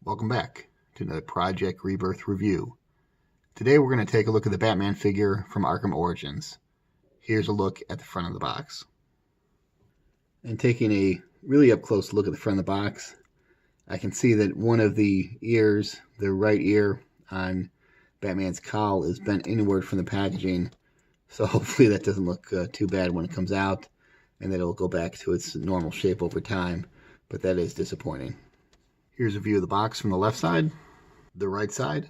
Welcome back to another Project Rebirth review. Today we're going to take a look at the Batman figure from Arkham Origins. Here's a look at the front of the box. And taking a really up close look at the front of the box, I can see that one of the ears, the right ear on Batman's cowl, is bent inward from the packaging. So hopefully that doesn't look too bad when it comes out, and that it'll go back to its normal shape over time. But that is disappointing. Here's a view of the box from the left side, the right side,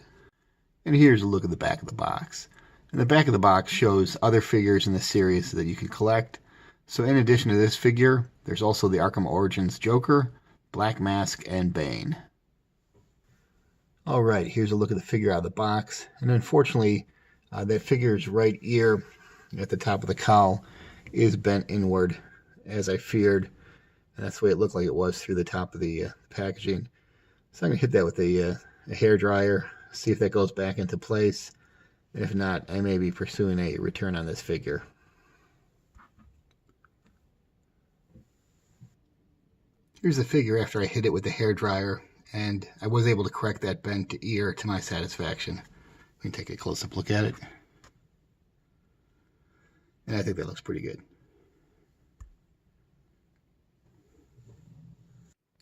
and here's a look at the back of the box. And the back of the box shows other figures in the series that you can collect. So in addition to this figure, there's also the Arkham Origins Joker, Black Mask, and Bane. Alright, here's a look at the figure out of the box. And unfortunately, that figure's right ear at the top of the cowl is bent inward, as I feared. And that's the way it looked like it was through the top of the packaging. So I'm going to hit that with a hair dryer, see if that goes back into place. And if not, I may be pursuing a return on this figure. Here's the figure after I hit it with the hair dryer, and I was able to correct that bent ear to my satisfaction. We can take a close-up look at it. And I think that looks pretty good.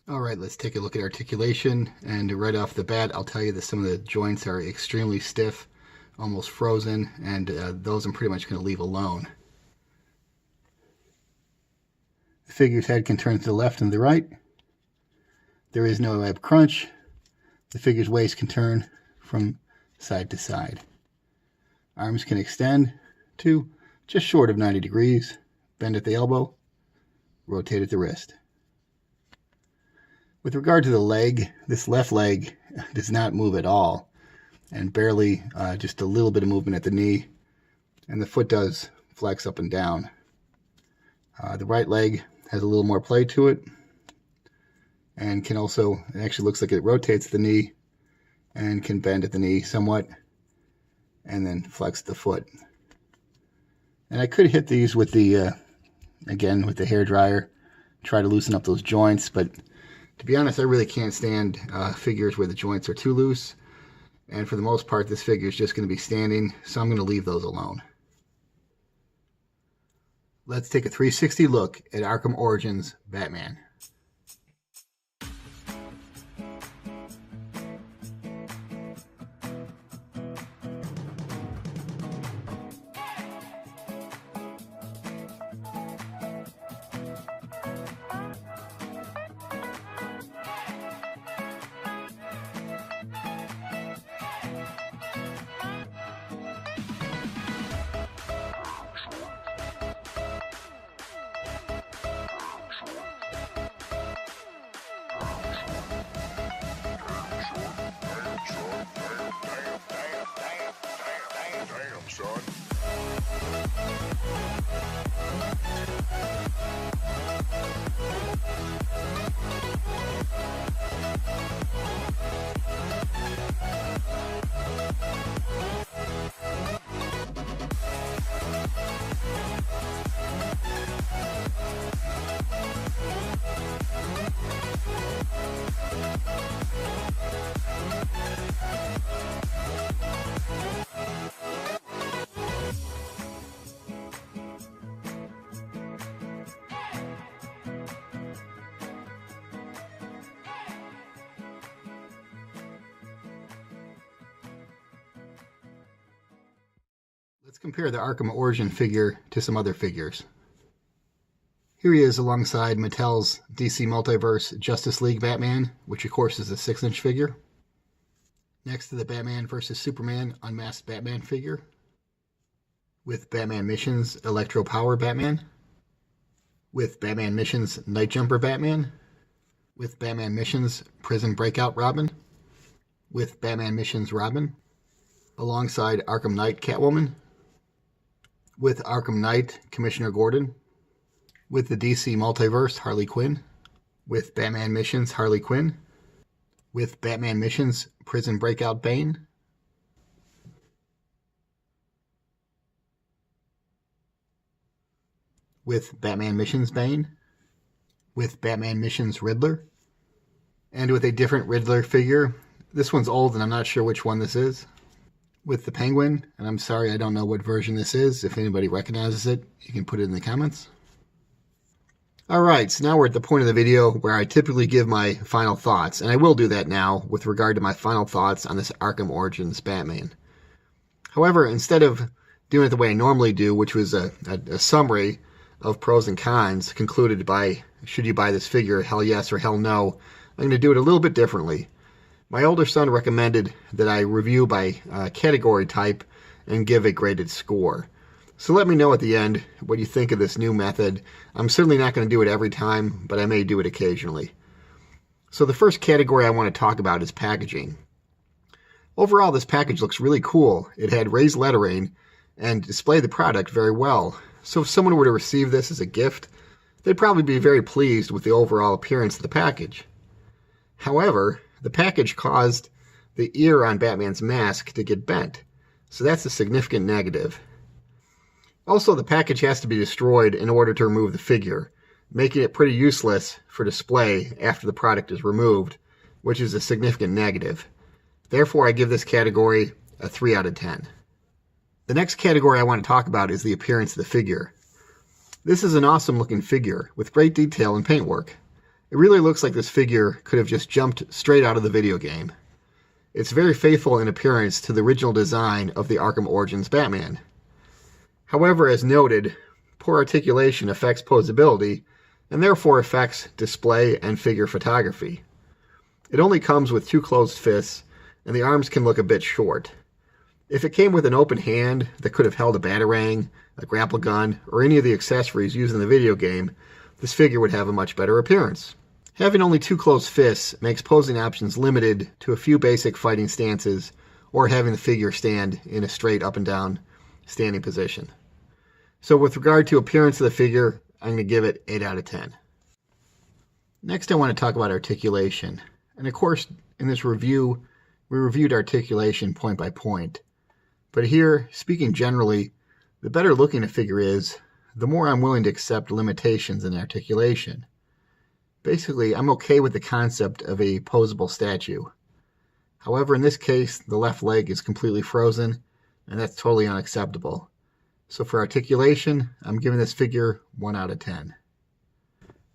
Alright, let's take a look at articulation, and right off the bat I'll tell you that some of the joints are extremely stiff, almost frozen, and those I'm pretty much going to leave alone. The figure's head can turn to the left and the right. There is no ab crunch. The figure's waist can turn from side to side. Arms can extend to just short of 90 degrees, bend at the elbow, rotate at the wrist. With regard to the leg, this left leg does not move at all, and barely just a little bit of movement at the knee, and the foot does flex up and down. The right leg has a little more play to it, and can also, it actually looks like it rotates the knee, and can bend at the knee somewhat, and then flex the foot. And I could hit these with the, again, with the hair dryer, try to loosen up those joints, but to be honest, I really can't stand figures where the joints are too loose. And for the most part, this figure is just going to be standing, so I'm going to leave those alone. Let's take a 360 look at Arkham Origins Batman. Son. Let's compare the Arkham Origin figure to some other figures. Here he is alongside Mattel's DC Multiverse Justice League Batman, which of course is a 6-inch figure. Next to the Batman vs. Superman Unmasked Batman figure, with Batman Missions Electro Power Batman, with Batman Missions Night Jumper Batman, with Batman Missions Prison Breakout Robin, with Batman Missions Robin, alongside Arkham Knight Catwoman, with Arkham Knight Commissioner Gordon, with the DC Multiverse Harley Quinn, with Batman Missions Harley Quinn, with Batman Missions Prison Breakout Bane, with Batman Missions Bane, with Batman Missions Riddler, And with a different Riddler figure. This one's old and I'm not sure which one this is. With the Penguin, and I'm sorry I don't know what version this is. If anybody recognizes it, you can put it in the comments. Alright, so now we're at the point of the video where I typically give my final thoughts, and I will do that now with regard to my final thoughts on this Arkham Origins Batman. However, instead of doing it the way I normally do, which was a summary of pros and cons concluded by should you buy this figure, hell yes or hell no, I'm going to do it a little bit differently. My older son recommended that I review by category type and give a graded score. So let me know at the end what you think of this new method. I'm certainly not going to do it every time, but I may do it occasionally. So the first category I want to talk about is packaging. Overall, this package looks really cool. It had raised lettering and displayed the product very well. So if someone were to receive this as a gift, they'd probably be very pleased with the overall appearance of the package. However, the package caused the ear on Batman's mask to get bent, so that's a significant negative. Also, the package has to be destroyed in order to remove the figure, making it pretty useless for display after the product is removed, which is a significant negative. Therefore, I give this category a 3 out of 10. The next category I want to talk about is the appearance of the figure. This is an awesome looking figure with great detail and paintwork. It really looks like this figure could have just jumped straight out of the video game. It's very faithful in appearance to the original design of the Arkham Origins Batman. However, as noted, poor articulation affects posability and therefore affects display and figure photography. It only comes with 2 closed fists and the arms can look a bit short. If it came with an open hand that could have held a batarang, a grapple gun, or any of the accessories used in the video game, this figure would have a much better appearance. Having only 2 closed fists makes posing options limited to a few basic fighting stances or having the figure stand in a straight up and down standing position. So with regard to appearance of the figure, I'm going to give it 8 out of 10. Next I want to talk about articulation. And of course, in this review, we reviewed articulation point by point. But here, speaking generally, the better looking a figure is, the more I'm willing to accept limitations in articulation. Basically, I'm okay with the concept of a posable statue. However, in this case, the left leg is completely frozen, and that's totally unacceptable. So for articulation, I'm giving this figure 1 out of 10.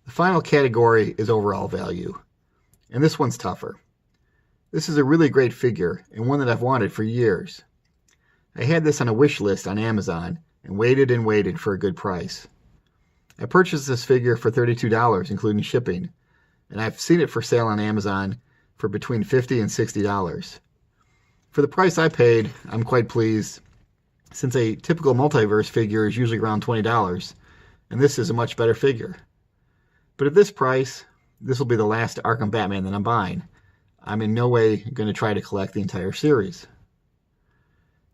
The final category is overall value, and this one's tougher. This is a really great figure, and one that I've wanted for years. I had this on a wish list on Amazon, and waited for a good price. I purchased this figure for $32, including shipping, and I've seen it for sale on Amazon for between $50 and $60. For the price I paid, I'm quite pleased, since a typical multiverse figure is usually around $20, and this is a much better figure. But at this price, this will be the last Arkham Batman that I'm buying. I'm in no way going to try to collect the entire series.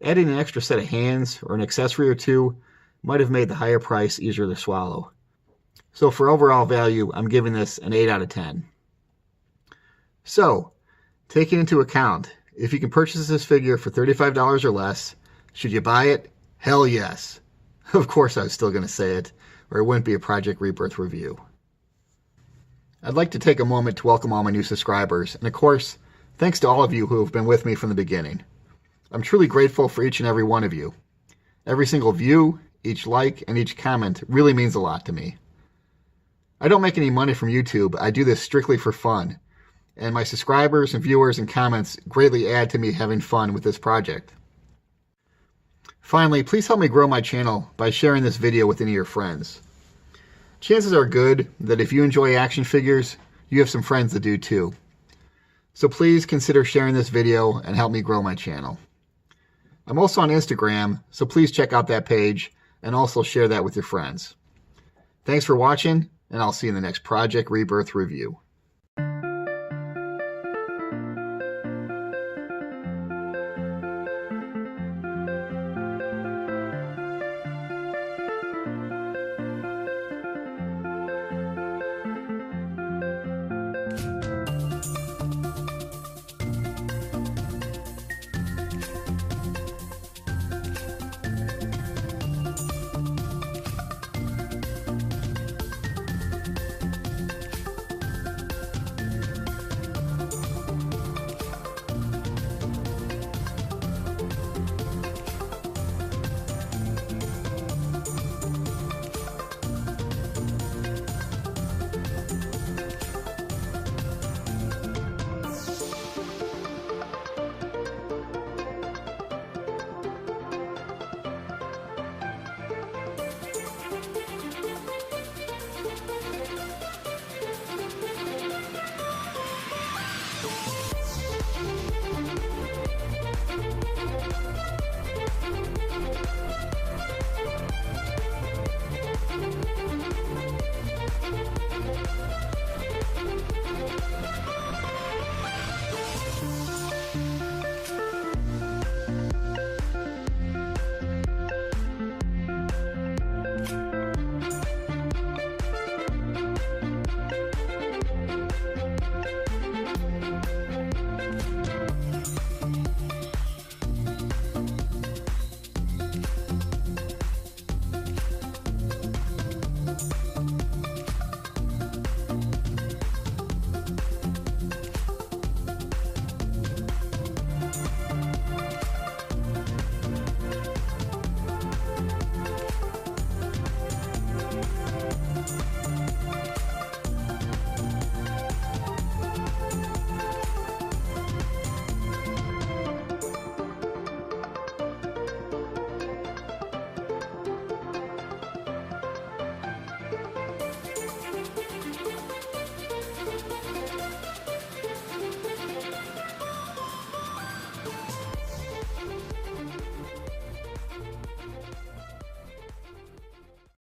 Adding an extra set of hands or an accessory or two might have made the higher price easier to swallow. So for overall value, I'm giving this an 8 out of 10. So, taking into account, if you can purchase this figure for $35 or less, should you buy it? Hell yes. Of course I was still going to say it, or it wouldn't be a Project Rebirth review. I'd like to take a moment to welcome all my new subscribers, and of course, thanks to all of you who have been with me from the beginning. I'm truly grateful for each and every one of you. Every single view, each like, and each comment really means a lot to me. I don't make any money from YouTube. I do this strictly for fun. And my subscribers and viewers and comments greatly add to me having fun with this project. Finally, please help me grow my channel by sharing this video with any of your friends. Chances are good that if you enjoy action figures, you have some friends that do too. So please consider sharing this video and help me grow my channel. I'm also on Instagram, so please check out that page and also share that with your friends. Thanks for watching, and I'll see you in the next Project Rebirth review.